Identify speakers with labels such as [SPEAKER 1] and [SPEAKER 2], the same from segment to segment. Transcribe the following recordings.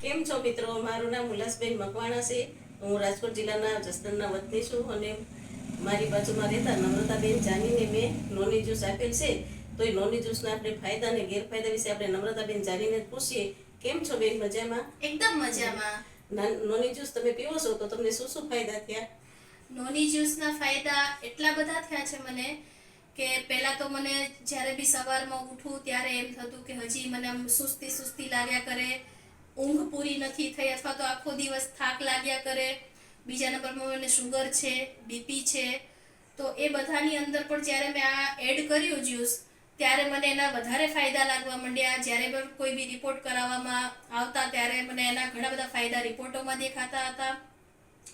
[SPEAKER 1] કેમ છો મિત્રો? મારું નામ ઉલ્લાસબેન મકવાણા છે. હું રાજકોટ જિલ્લાના જસદણના વતની છું અને મારી બાજુમાં રહેતા નમ્રતાબેન જાનીને મેં નોની જ્યુસ આપેલ છે. તો એ નોની જ્યુસના આપણે ફાયદા અને ગેરફાયદા વિશે આપણે નમ્રતાબેન જાનીને પૂછીએ. કેમ છો બેન? મજામાં?
[SPEAKER 2] એકદમ મજામાં.
[SPEAKER 1] નોની જ્યુસ તમે પીવો છો તો તમને શું શું ફાયદા થયા?
[SPEAKER 2] નોની જ્યુસના ફાયદા એટલા બધા થયા છે મને કે પહેલા તો મને જ્યારે બી સવારમાં ઉઠું ત્યારે એમ થતું કે હજી મને આમ સુસ્તી સુસ્તી લાગ્યા કરે, ઊંઘ પૂરી નથી થઈ અથવા તો આખો દિવસ થાક લાગ્યા કરે. બીજા નંબરમાં મને શુગર છે, બીપી છે. તો એ બધાની અંદર પણ જ્યારે મેં આ એડ કર્યું જ્યુસ ત્યારે મને એના વધારે ફાયદા લાગવા માંડ્યા. જ્યારે પણ કોઈ બી રિપોર્ટ કરાવવામાં આવતા ત્યારે મને એના ઘણા બધા ફાયદા રિપોર્ટોમાં દેખાતા હતા.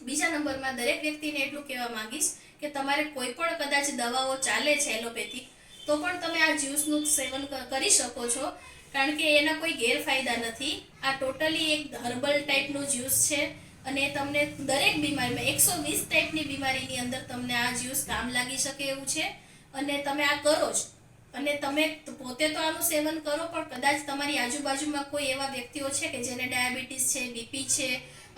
[SPEAKER 2] બીજા નંબરમાં દરેક વ્યક્તિને એટલું કહેવા માંગીશ કે તમારે કોઈ પણ કદાચ દવાઓ ચાલે છે એલોપેથિક, તો પણ તમે આ જ્યુસનું સેવન કરી શકો છો, કારણ કે એના કોઈ ગેરફાયદા નથી. આ ટોટલી એક હર્બલ ટાઈપનું જ્યુસ છે અને તમને દરેક બીમારીમાં 120 ટાઈપની બીમારીની અંદર તમને આ જ્યુસ કામ લાગી શકે એવું છે. અને તમે આ કરો જ, અને તમે પોતે તો આનું સેવન કરો, પણ કદાચ તમારી આજુબાજુમાં કોઈ એવા વ્યક્તિઓ છે કે જેને ડાયાબિટીસ છે, બીપી છે,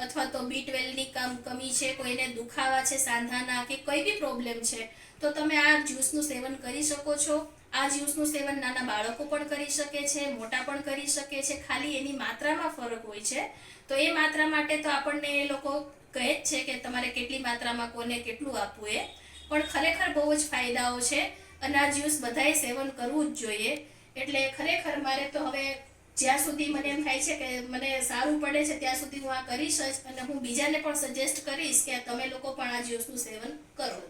[SPEAKER 2] અથવા તો B12ની કમી છે, કોઈને દુખાવા છે સાંધાના, કે કોઈ બી પ્રોબ્લેમ છે, તો તમે આ જ્યુસનું સેવન કરી શકો છો. આ જ્યુસનું સેવન નાના બાળકો પણ કરી શકે છે, મોટા પણ કરી શકે છે. ખાલી એની માત્રામાં ફરક હોય છે. તો એ માત્રા માટે તો આપણને એ લોકો કહે જ છે કે તમારે કેટલી માત્રામાં કોને કેટલું આપવું. એ પણ ખરેખર બહુ જ ફાયદાઓ છે અને આ જ્યુસ બધાએ સેવન કરવું જ જોઈએ. એટલે ખરેખર મારે તો હવે જ્યાં સુધી મને એમ થાય છે કે મને સારું પડે છે ત્યાં સુધી હું આ કરીશ જ, અને હું બીજાને પણ સજેસ્ટ કરીશ કે તમે લોકો પણ આ જ્યુસનું સેવન કરો.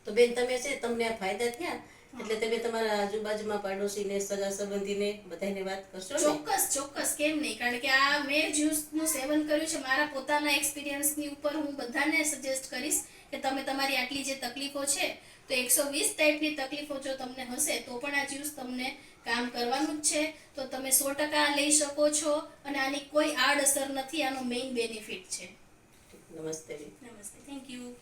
[SPEAKER 1] તો બેન, તમે છે તમને આ ફાયદા થયા એટલે તમે તમારા આજુબાજુમાં પાડોશીને, સગા સંબંધીને બધાને વાત કરશો ને?
[SPEAKER 2] ચોક્કસ ચોક્કસ, કેમ નહીં. કારણ કે આ મેં જ્યુસનું સેવન કર્યું છે, મારા પોતાના એક્સપિરિયન્સની ઉપર હું બધાને સજેસ્ટ કરીશ કે તમે તમારી આટલી જે તકલીફો છે, તો 120 ટાઈપની તકલીફો જો તમને હશે તો પણ આ જ્યુસ તમને કામ કરવાનું જ છે. તો તમે 100% લઈ શકો છો અને આની કોઈ આડઅસર નથી. આનો મેઇન બેનિફિટ છે.
[SPEAKER 1] નમસ્તે બેન.
[SPEAKER 2] નમસ્તે, થેન્ક યુ.